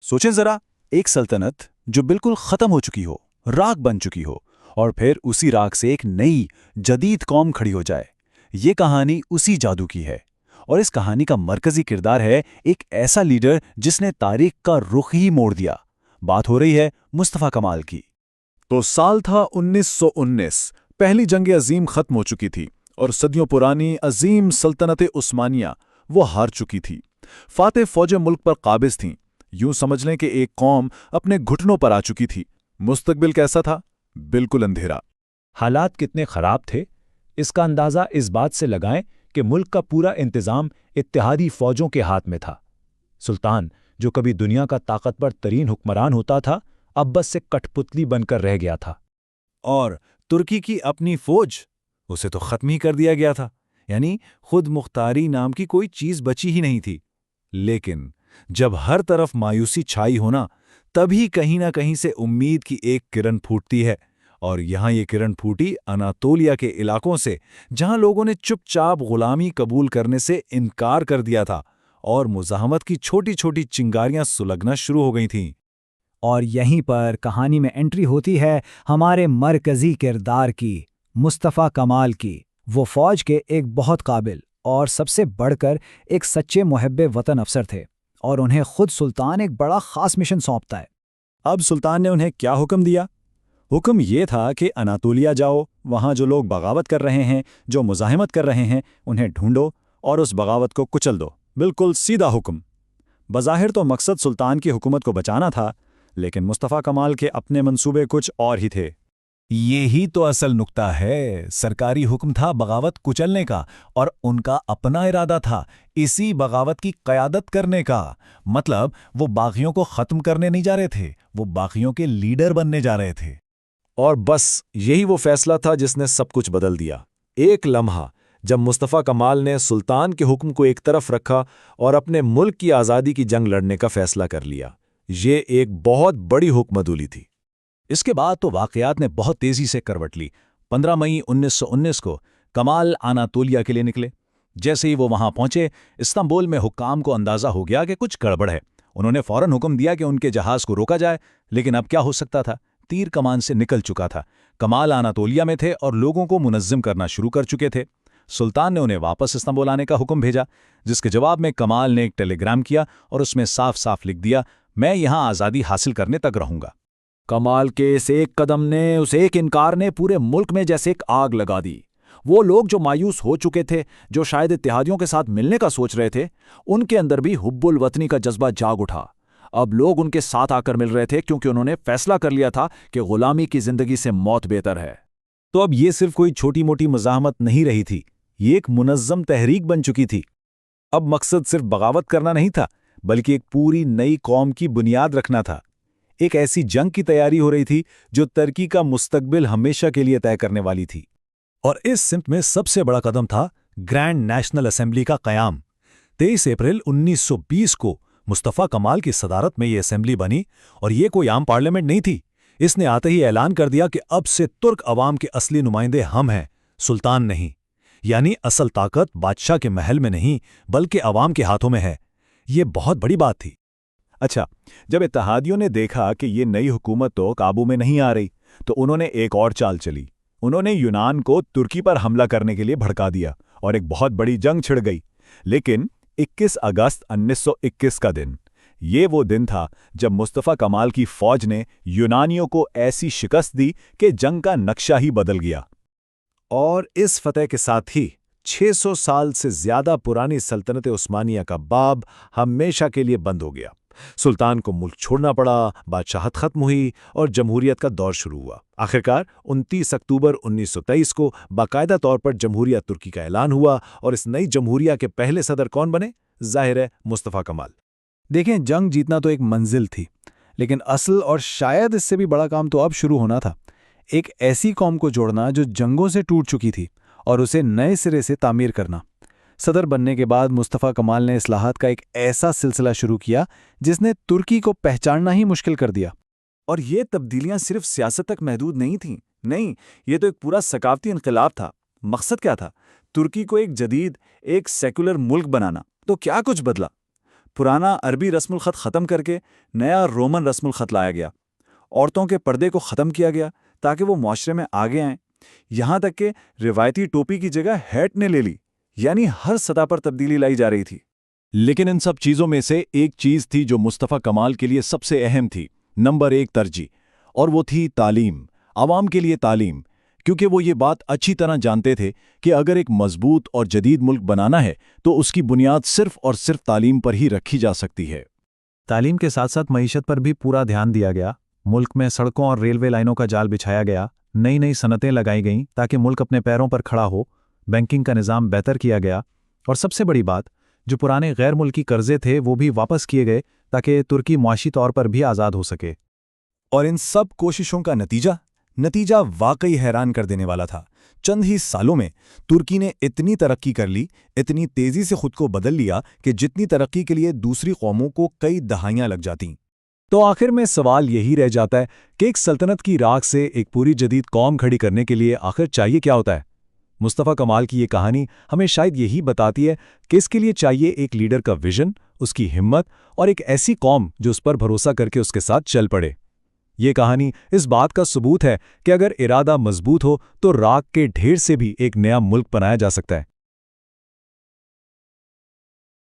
सोचें जरा, एक सल्तनत जो बिल्कुल खत्म हो चुकी हो, राख बन चुकी हो, और फिर उसी राख से एक नई जदीद कौम खड़ी हो जाए। ये कहानी उसी जादू की है। और इस कहानी का मरकजी किरदार है एक ऐसा लीडर जिसने तारीख का रुख ही मोड़ दिया। बात हो रही है मुस्तफ़ा कमाल की। तो साल था 1919। पहली जंग अजीम खत्म हो चुकी थी और सदियों पुरानी अजीम सल्तनत उस्मानिया वो हार चुकी थी। फातेह फौजें मुल्क पर काबिज थीं। यूं समझ लें कि एक कौम अपने घुटनों पर आ चुकी थी। मुस्तकबिल कैसा था? बिल्कुल अंधेरा। हालात कितने खराब थे, इसका अंदाजा इस बात से लगाएं कि मुल्क का पूरा इंतजाम इत्तेहादी फौजों के हाथ में था। सुल्तान, जो कभी दुनिया का ताकतवर तरीन हुक्मरान होता था, अब बस से कठपुतली बनकर रह गया था। और तुर्की की अपनी फौज, उसे तो खत्म ही कर दिया गया था। यानी खुद मुख्तारी नाम की कोई चीज बची ही नहीं थी। लेकिन जब हर तरफ मायूसी छाई होना, तभी कहीं ना कहीं से उम्मीद की एक किरण फूटती है। और यहां ये किरण फूटी अनातोलिया के इलाकों से, जहां लोगों ने चुपचाप गुलामी कबूल करने से इनकार कर दिया था और मुजाहमत की छोटी छोटी चिंगारियां सुलगना शुरू हो गई थीं। और यहीं पर कहानी में एंट्री होती है हमारे मरकजी किरदार की, मुस्तफ़ा कमाल की। वो फौज के एक बहुत काबिल और सबसे बढ़कर एक सच्चे मुहब्बे वतन अफसर थे, और उन्हें खुद सुल्तान एक बड़ा खास मिशन सौंपता है। अब सुल्तान ने उन्हें क्या हुक्म दिया? हुक्म ये था कि अनातोलिया जाओ, वहाँ जो लोग बगावत कर रहे हैं, जो मुजाहिमत कर रहे हैं, उन्हें ढूंढो और उस बगावत को कुचल दो। बिल्कुल सीधा हुक्म। बज़ाहिर तो मकसद सुल्तान की हुकूमत को बचाना था, लेकिन मुस्तफ़ा कमाल के अपने मंसूबे कुछ और ही थे। यही तो असल नुक्ता है। सरकारी हुक्म था बगावत कुचलने का, और उनका अपना इरादा था इसी बगावत की क़यादत करने का। मतलब वो बागियों को ख़त्म करने नहीं जा रहे थे, वो बागियों के लीडर बनने जा रहे थे। और बस यही वो फैसला था जिसने सब कुछ बदल दिया। एक लम्हा जब मुस्तफ़ा कमाल ने सुल्तान के हुक्म को एक तरफ रखा और अपने मुल्क की आज़ादी की जंग लड़ने का फैसला कर लिया, ये एक बहुत बड़ी हुक्मदूली थी। इसके बाद तो वाक़यात ने बहुत तेज़ी से करवट ली। 15 मई 1919 को कमाल अनातोलिया के लिए निकले। जैसे ही वो वहां पहुंचे, इस्तांबुल में हुक्काम को अंदाज़ा हो गया कि कुछ गड़बड़ है। उन्होंने फ़ौरन हुक्म दिया कि उनके जहाज़ को रोका जाए, लेकिन अब क्या हो सकता था? तीर कमान से निकल चुका था। कमाल अनातोलिया में थे और लोगों को मुनज़्ज़म करना शुरू कर चुके थे। सुल्तान ने उन्हें वापस इस्तांबुल आने का हुक्म भेजा, जिसके जवाब में कमाल ने एक टेलीग्राम किया और उसमें साफ साफ लिख दिया, मैं यहां आज़ादी हासिल करने तक रहूंगा। कमाल के इस एक कदम ने, उस एक इनकार ने पूरे मुल्क में जैसे एक आग लगा दी। वो लोग जो मायूस हो चुके थे, जो शायद इत्तेहादियों के साथ मिलने का सोच रहे थे, उनके अंदर भी हुब्बुल वतनी का जज्बा जाग उठा। अब लोग उनके साथ आकर मिल रहे थे क्योंकि उन्होंने फैसला कर लिया था कि गुलामी की जिंदगी से मौत बेहतर है। तो अब ये सिर्फ कोई छोटी मोटी मुज़ाहमत नहीं रही थी, ये एक मुनज़्ज़म तहरीक बन चुकी थी। अब मकसद सिर्फ बगावत करना नहीं था, बल्कि एक पूरी नई कौम की बुनियाद रखना था। एक ऐसी जंग की तैयारी हो रही थी जो तुर्की का मुस्तकबिल हमेशा के लिए तय करने वाली थी। और इस सिमत में सबसे बड़ा कदम था ग्रैंड नेशनल असेंबली का क़याम। 23 अप्रैल 1920 को मुस्तफ़ा कमाल की सदारत में ये असेंबली बनी, और ये कोई आम पार्लियामेंट नहीं थी। इसने आते ही ऐलान कर दिया कि अब से तुर्क अवाम के असली नुमाइंदे हम हैं, सुल्तान नहीं। यानी असल ताकत बादशाह के महल में नहीं, बल्कि अवाम के हाथों में है। ये बहुत बड़ी बात थी। अच्छा, जब इत्तेहादियों ने देखा कि ये नई हुकूमत तो काबू में नहीं आ रही, तो उन्होंने एक और चाल चली। उन्होंने यूनान को तुर्की पर हमला करने के लिए भड़का दिया और एक बहुत बड़ी जंग छिड़ गई। लेकिन 21 अगस्त 1921 का दिन, ये वो दिन था जब मुस्तफ़ा कमाल की फौज ने यूनानियों को ऐसी शिकस्त दी कि जंग का नक्शा ही बदल गया। और इस फतह के साथ ही 600 साल से ज्यादा पुरानी सल्तनत उस्मानिया का बाब हमेशा के लिए बंद हो गया। सुल्तान को मुल्क छोड़ना पड़ा, बादशाहत खत्म हुई और जमहूरियत का दौर शुरू हुआ। आखिरकार 29 अक्टूबर 1923 को बाकायदा तौर पर जमहूरियत तुर्की का ऐलान हुआ, और इस नई जमहूरिया के पहले सदर कौन बने? जाहिर है, मुस्तफ़ा कमाल। देखें, जंग जीतना तो एक मंजिल थी, लेकिन असल और शायद इससे भी बड़ा काम तो अब शुरू होना था। एक ऐसी कौम को जोड़ना जो जंगों से टूट चुकी थी, और उसे नए सिरे से तामीर करना। सदर बनने के बाद मुस्तफ़ा कमाल ने इस्लाहात का एक ऐसा सिलसिला शुरू किया जिसने तुर्की को पहचानना ही मुश्किल कर दिया। और ये तब्दीलियां सिर्फ सियासत तक महदूद नहीं थीं। नहीं, ये तो एक पूरा सकाफती इनकलाब था। मकसद क्या था? तुर्की को एक जदीद, एक सेकुलर मुल्क बनाना। तो क्या कुछ बदला? پرانا عربی رسم الخط ختم کر کے نیا رومن رسم الخط لایا گیا۔ عورتوں کے پردے کو ختم کیا گیا تاکہ وہ معاشرے میں آگے آئیں، یہاں تک کہ روایتی ٹوپی کی جگہ ہیٹ نے لے لی، یعنی ہر سطح پر تبدیلی لائی جا رہی تھی۔ لیکن ان سب چیزوں میں سے ایک چیز تھی جو مصطفیٰ کمال کے لیے سب سے اہم تھی، نمبر 1 ترجیح، اور وہ تھی تعلیم، عوام کے لیے تعلیم، کیونکہ وہ یہ بات اچھی طرح جانتے تھے کہ اگر ایک مضبوط اور جدید ملک بنانا ہے تو اس کی بنیاد صرف اور صرف تعلیم پر ہی رکھی جا سکتی ہے۔ تعلیم کے ساتھ ساتھ معیشت پر بھی پورا دھیان دیا گیا۔ ملک میں سڑکوں اور ریلوے لائنوں کا جال بچھایا گیا، نئی صنعتیں لگائی گئیں تاکہ ملک اپنے پیروں پر کھڑا ہو، بینکنگ کا نظام بہتر کیا گیا، اور سب سے بڑی بات، جو پرانے غیر ملکی قرضے تھے وہ بھی واپس کیے گئے تاکہ ترکی معاشی طور پر بھی آزاد ہو سکے۔ اور ان سب کوششوں کا نتیجہ واقعی حیران کر دینے والا تھا۔ چند ہی سالوں میں ترکی نے اتنی ترقی کر لی، اتنی تیزی سے خود کو بدل لیا کہ جتنی ترقی کے لیے دوسری قوموں کو کئی دہائیاں لگ جاتیں۔ تو آخر میں سوال یہی رہ جاتا ہے کہ ایک سلطنت کی راکھ سے ایک پوری جدید قوم کھڑی کرنے کے لیے آخر چاہیے کیا ہوتا ہے؟ مصطفیٰ کمال کی یہ کہانی ہمیں شاید یہی بتاتی ہے کہ اس کے لیے چاہیے ایک لیڈر کا ویژن، اس کی ہمت، اور ایک ایسی قوم جو اس پر بھروسہ کر کے اس کے ساتھ چل پڑے۔ یہ کہانی اس بات کا ثبوت ہے کہ اگر ارادہ مضبوط ہو تو راکھ کے ڈھیر سے بھی ایک نیا ملک بنایا جا سکتا ہے۔